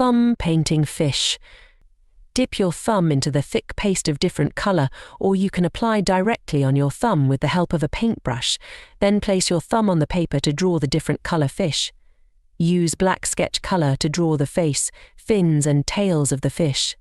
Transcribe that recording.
Thumb painting fish. Dip your thumb into the thick paste of different colour, or you can apply directly on your thumb with the help of a paintbrush. Then place your thumb on the paper to draw the different colour fish. Use black sketch colour to draw the face, fins and tails of the fish.